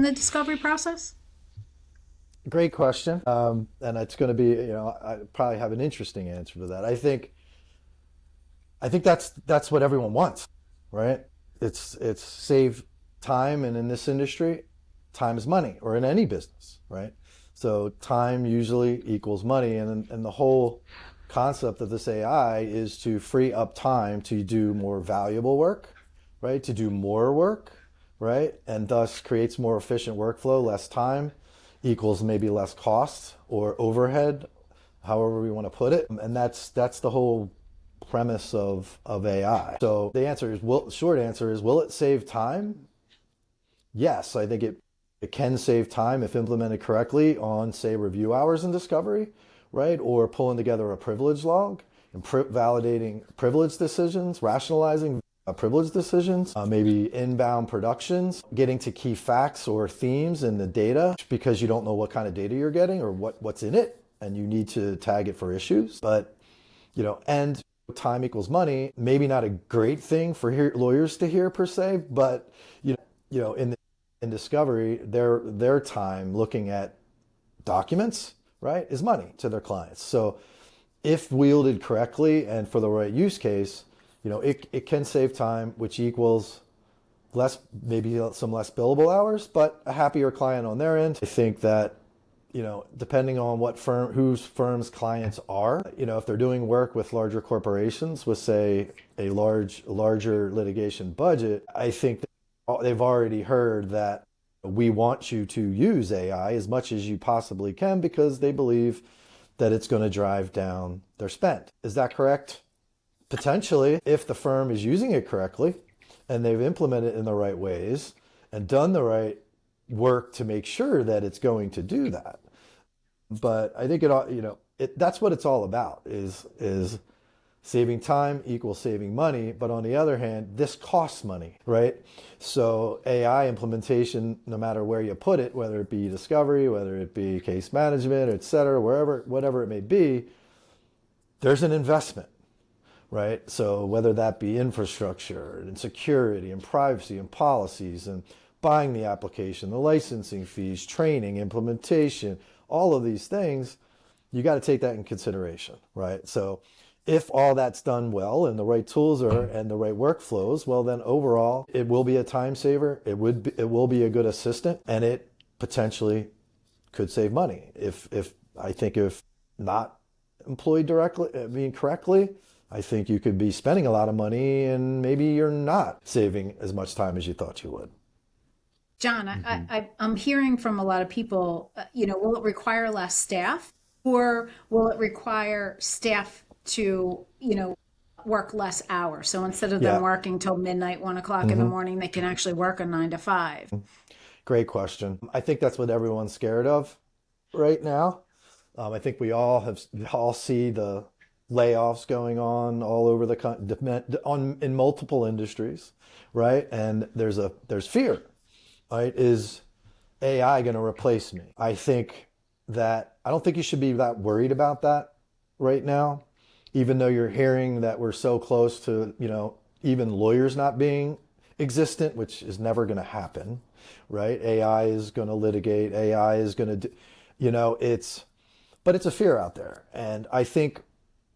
the discovery process? Great question. And it's going to be, I probably have an interesting answer to that. I think that's what everyone wants, right? It's save time, and in this industry, time is money, or in any business, right? So time usually equals money, and the whole concept of this AI is to free up time to do more valuable work, right? To do more work, right? And thus creates more efficient workflow. Less time equals maybe less cost or overhead, however we want to put it. And that's the whole premise of AI. So the answer is, short answer is, will it save time? Yes, I think it can save time if implemented correctly on, say, review hours in discovery, right? Or pulling together a privilege log and validating privilege decisions, rationalizing privilege decisions, maybe inbound productions, getting to key facts or themes in the data because you don't know what kind of data you're getting or what's in it, and you need to tag it for issues. But, and time equals money, maybe not a great thing for lawyers to hear per se, but, in discovery, their time looking at documents, right, is money to their clients. So if wielded correctly and for the right use case, it can save time, which equals maybe some less billable hours, but a happier client on their end. I think that, depending on whose firm's clients are, if they're doing work with larger corporations with, say, a larger litigation budget, I think they've already heard that we want you to use AI as much as you possibly can because they believe that it's going to drive down their spend. Is that correct? Potentially, if the firm is using it correctly and they've implemented it in the right ways and done the right work to make sure that it's going to do that. But I think that's what it's all about is saving time equals saving money. But on the other hand, this costs money, right? So AI implementation, no matter where you put it, whether it be discovery, whether it be case management, et cetera, whatever it may be, there's an investment, right? So whether that be infrastructure and security and privacy and policies and buying the application, the licensing fees, training, implementation, all of these things, you got to take that in consideration, right? So if all that's done well and the right tools and the right workflows, well, then overall it will be a time saver. It will be a good assistant, and it potentially could save money if not employed correctly. I think you could be spending a lot of money and maybe you're not saving as much time as you thought you would. John, I'm hearing from a lot of people, will it require less staff, or will it require staff to, work less hours? So instead of them working till midnight, 1 o'clock in the morning, they can actually work a 9 to 5. Great question. I think that's what everyone's scared of right now. I think we all see the layoffs going on all over in multiple industries, right? And there's fear, right? Is AI going to replace me? I don't think you should be that worried about that right now, even though you're hearing that we're so close to, even lawyers not being existent, which is never going to happen, right? AI is going to litigate. AI is going to but it's a fear out there. And I think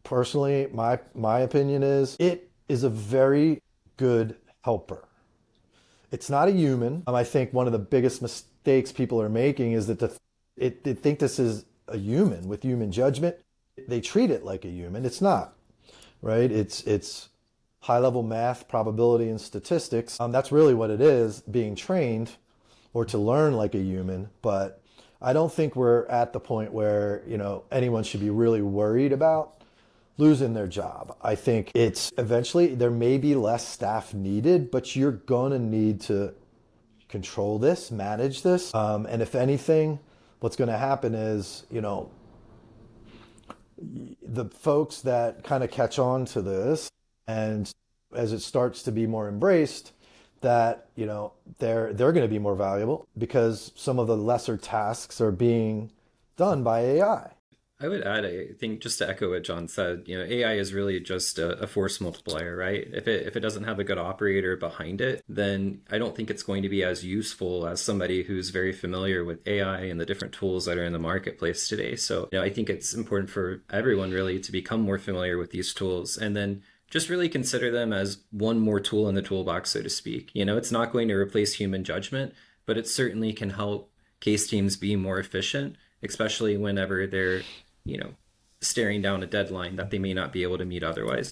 personally, my opinion is it is a very good helper. It's not a human. I think one of the biggest mistakes people are making is that they think this is a human with human judgment. They treat it like a human. It's not, right? It's high-level math, probability, and statistics. That's really what it is, being trained or to learn like a human. But I don't think we're at the point where, anyone should be really worried about losing their job. I think it's eventually there may be less staff needed, but you're going to need to control this, manage this. And if anything, what's going to happen is, the folks that kind of catch on to this, and as it starts to be more embraced, that they're going to be more valuable because some of the lesser tasks are being done by AI. I would add, I think, just to echo what John said, AI is really just a force multiplier, right? If it doesn't have a good operator behind it, then I don't think it's going to be as useful as somebody who's very familiar with AI and the different tools that are in the marketplace today. So, I think it's important for everyone really to become more familiar with these tools and then just really consider them as one more tool in the toolbox, so to speak. It's not going to replace human judgment, but it certainly can help case teams be more efficient, especially whenever they're you know, staring down a deadline that they may not be able to meet otherwise.